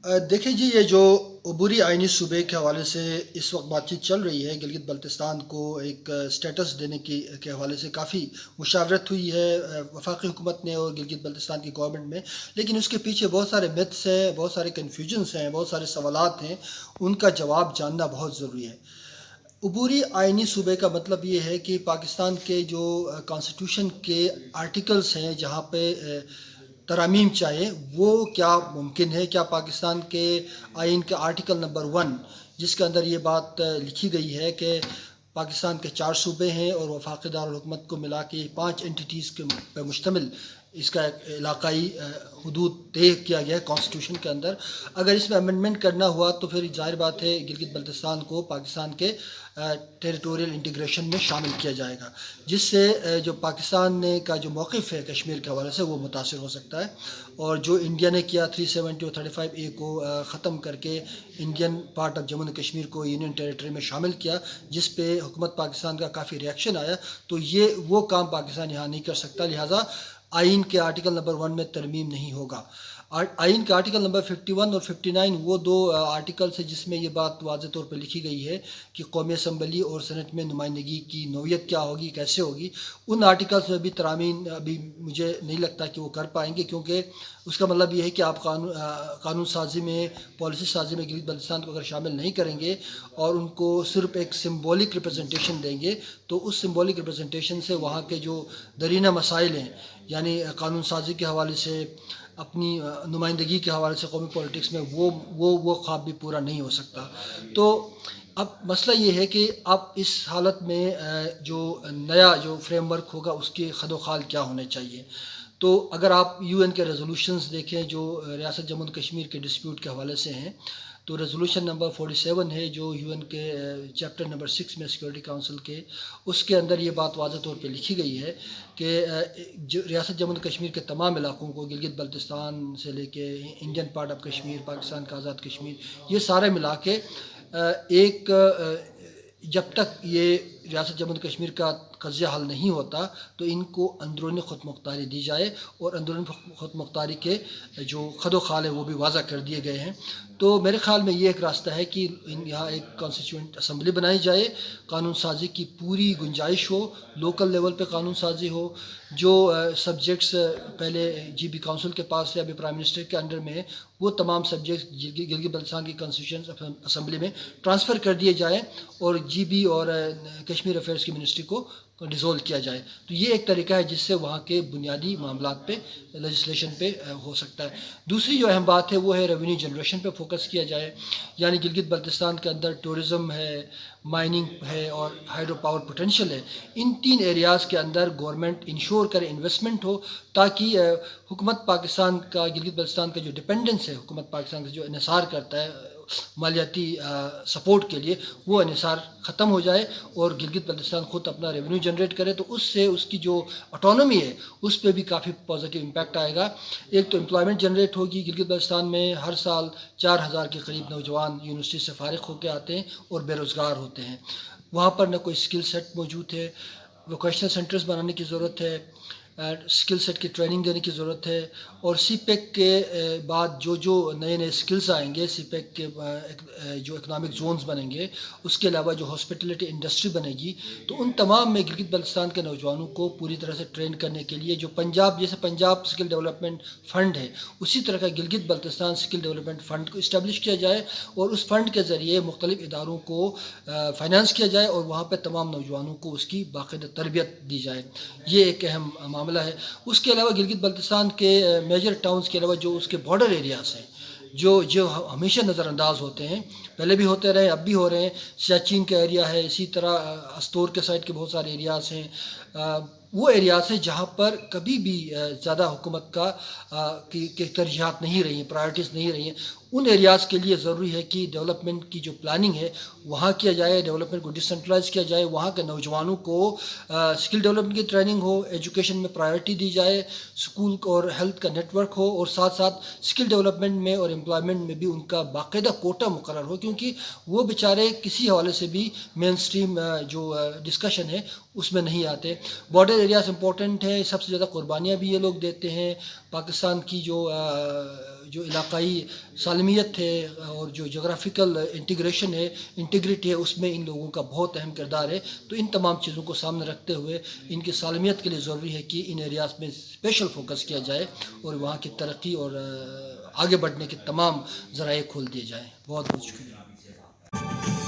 دیکھیں جی، یہ جو عبوری آئینی صوبے کے حوالے سے اس وقت بات چیت چل رہی ہے، گلگت بلتستان کو ایک سٹیٹس دینے کے حوالے سے کافی مشاورت ہوئی ہے وفاقی حکومت نے اور گلگت بلتستان کی گورنمنٹ میں، لیکن اس کے پیچھے بہت سارے میتھس ہیں، بہت سارے کنفیوژنس ہیں، بہت سارے سوالات ہیں، ان کا جواب جاننا بہت ضروری ہے۔ عبوری آئینی صوبے کا مطلب یہ ہے کہ پاکستان کے جو کانسٹیٹیوشن کے آرٹیکلس ہیں جہاں پہ ترامیم چاہیے، وہ کیا ممکن ہے؟ کیا پاکستان کے آئین کا آرٹیکل نمبر 1 جس کے اندر یہ بات لکھی گئی ہے کہ پاکستان کے 4 صوبے ہیں اور وفاقی دارالحکومت کو ملا کے 5 انٹیٹیز کے پہ مشتمل اس کا ایک علاقائی حدود طے کیا گیا ہے کانسٹیٹیوشن کے اندر، اگر اس میں امینڈمنٹ کرنا ہوا تو پھر ظاہر بات ہے گلگت بلتستان کو پاکستان کے ٹیریٹوریل انٹیگریشن میں شامل کیا جائے گا، جس سے جو پاکستان نے کا جو موقف ہے کشمیر کے حوالے سے وہ متاثر ہو سکتا ہے، اور جو انڈیا نے کیا 370 اور 35A کو ختم کر کے انڈین پارٹ آف جموں و کشمیر کو یونین ٹیریٹری میں شامل کیا، جس پہ حکومت پاکستان کا کافی ریئیکشن آیا، تو یہ وہ کام پاکستان یہاں نہیں کر سکتا، لہٰذا آئین کے آرٹیکل نمبر 1 میں ترمیم نہیں ہوگا۔ آئین کا آرٹیکل نمبر 51 اور 59 وہ دو آرٹیکلس ہیں جس میں یہ بات واضح طور پر لکھی گئی ہے کہ قومی اسمبلی اور سینٹ میں نمائندگی کی نوعیت کیا ہوگی، کیسے ہوگی۔ ان آرٹیکلس میں بھی ترامیم ابھی مجھے نہیں لگتا کہ وہ کر پائیں گے، کیونکہ اس کا مطلب یہ ہے کہ آپ قانون سازی میں، پالیسی سازی میں گلگت بلتستان کو اگر شامل نہیں کریں گے اور ان کو صرف ایک سمبولک ریپرزنٹیشن دیں گے، تو اس سمبولک ریپرزنٹیشن سے وہاں کے جو درینہ مسائل ہیں، یعنی قانون سازی کے حوالے سے، اپنی نمائندگی کے حوالے سے قومی پولیٹکس میں، وہ خواب بھی پورا نہیں ہو سکتا۔ تو اب مسئلہ یہ ہے کہ اب اس حالت میں جو نیا جو فریم ورک ہوگا اس کے خد و خال کیا ہونے چاہیے۔ تو اگر آپ UN کے ریزولوشنز دیکھیں جو ریاست جموں و کشمیر کے ڈسپیوٹ کے حوالے سے ہیں، تو ریزولوشن نمبر 47 ہے جو UN کے چیپٹر نمبر 6 میں سیکورٹی کونسل کے، اس کے اندر یہ بات واضح طور پہ لکھی گئی ہے کہ ریاست جموں و کشمیر کے تمام علاقوں کو، گلگت بلتستان سے لے کے Indian part of Kashmir, Pakistan کا آزاد کشمیر، یہ سارے ملا کے ایک جب تک یہ ریاست جموں و کشمیر کا قضیہ حل نہیں ہوتا تو ان کو اندرونی خود مختاری دی جائے، اور اندرونی خود مختاری کے جو خد و خال ہیں وہ بھی واضح کر دیے گئے ہیں۔ تو میرے خیال میں یہ ایک راستہ ہے کہ یہاں ایک کانسٹیٹیوئنٹ اسمبلی بنائی جائے، قانون سازی کی پوری گنجائش ہو، لوکل لیول پہ قانون سازی ہو، جو سبجیکٹس پہلے GB کونسل کے پاس ہے، ابھی پرائم منسٹر کے انڈر میں ہے، وہ تمام سبجیکٹس گلگت بلتستان کی کانسٹیٹیوشن اسمبلی میں ٹرانسفر کر دیے جائیں، اور GB اور کشمیر افیئرس کی منسٹری کو ڈیزولو کیا جائے۔ تو یہ ایک طریقہ ہے جس سے وہاں کے بنیادی معاملات پہ، لیجسلیشن پہ ہو سکتا ہے۔ دوسری جو اہم بات ہے وہ ہے ریونیو جنریشن پہ فوکس کیا جائے، یعنی گلگت بلتستان کے اندر ٹورزم ہے، مائننگ ہے اور ہائیڈرو پاور پوٹینشیل ہے، ان 3 ایریاز کے اندر گورنمنٹ انشور کرے انویسٹمنٹ ہو، تاکہ حکومت پاکستان کا، گلگت بلتستان کا جو ڈپینڈنس ہے حکومت پاکستان کا، جو انحصار کرتا ہے مالیاتی سپورٹ کے لیے، وہ انحصار ختم ہو جائے اور گلگت بلتستان خود اپنا ریونیو جنریٹ کرے، تو اس سے اس کی جو اٹانومی ہے اس پہ بھی کافی پازیٹیو امپیکٹ آئے گا۔ ایک تو امپلائمنٹ جنریٹ ہوگی، گلگت بلتستان میں ہر سال 4000 کے قریب نوجوان یونیورسٹی سے فارغ ہو کے آتے ہیں اور بے روزگار ہوتے ہیں، وہاں پر نہ کوئی اسکل سیٹ موجود ہے، ووکیشنل سینٹرز بنانے کی ضرورت ہے، اسکل سیٹ کی ٹریننگ دینے کی ضرورت ہے، اور CPEC کے بعد جو نئے اسکلز آئیں گے، CPEC کے جو اکنامک زونز بنیں گے، اس کے علاوہ جو ہاسپٹلٹی انڈسٹری بنے گی، تو ان تمام میں گلگت بلتستان کے نوجوانوں کو پوری طرح سے ٹرین کرنے کے لیے، جو جیسے پنجاب اسکل ڈیولپمنٹ فنڈ ہے، اسی طرح کا Gilgit Baltistan skill development fund کو اسٹیبلش کیا جائے، اور اس فنڈ کے ذریعے مختلف اداروں کو فائنانس کیا جائے، اور وہاں پہ تمام نوجوانوں کو اس کی باقاعدہ تربیت دی جائے۔ یہ ایک اہم معاملہ ہے۔ اس کے علاوہ گلگت بلتستان کے میجر ٹاؤنز کے علاوہ جو اس کے بارڈر ایریاز ہیں، جو ہمیشہ نظر انداز ہوتے ہیں، پہلے بھی ہوتے رہے، اب بھی ہو رہے ہیں، سیاچین کا ایریا ہے، اسی طرح استور کے سائڈ کے بہت سارے ایریاز ہیں، وہ ایریاز ہیں جہاں پر کبھی بھی زیادہ حکومت کی ترجیحات نہیں رہی ہیں، پرائرٹیز نہیں رہی ہیں، ان ایریاز کے لیے ضروری ہے کہ ڈیولپمنٹ کی جو پلاننگ ہے وہاں کیا جائے، ڈیولپمنٹ کو ڈسینٹرلائز کیا جائے، وہاں کے نوجوانوں کو اسکل ڈیولپمنٹ کی ٹریننگ ہو، ایجوکیشن میں پرائرٹی دی جائے، اسکول اور ہیلتھ کا نیٹ ورک ہو، اور ساتھ ساتھ اسکل ڈیولپمنٹ میں اور امپلائمنٹ میں بھی ان کا باقاعدہ کوٹا مقرر ہو، کیونکہ وہ بیچارے کسی حوالے سے بھی مین اسٹریم جو ڈسکشن ہے اس میں نہیں آتے۔ بارڈر ایریاز امپورٹنٹ ہے، سب سے زیادہ قربانیاں بھی یہ لوگ دیتے ہیں، پاکستان کی جو علاقائی سالمیت ہے اور جو جغرافیکل انٹیگریشن ہے، انٹیگریٹی ہے، اس میں ان لوگوں کا بہت اہم کردار ہے. تو ان تمام چیزوں کو سامنے رکھتے ہوئے ان کی سالمیت کے لیے ضروری ہے کہ ان ایریاز میں اسپیشل فوکس کیا جائے اور وہاں کی ترقی اور آگے بڑھنے کے تمام ذرائع کھول دیے جائیں. بہت بہت شکریہ.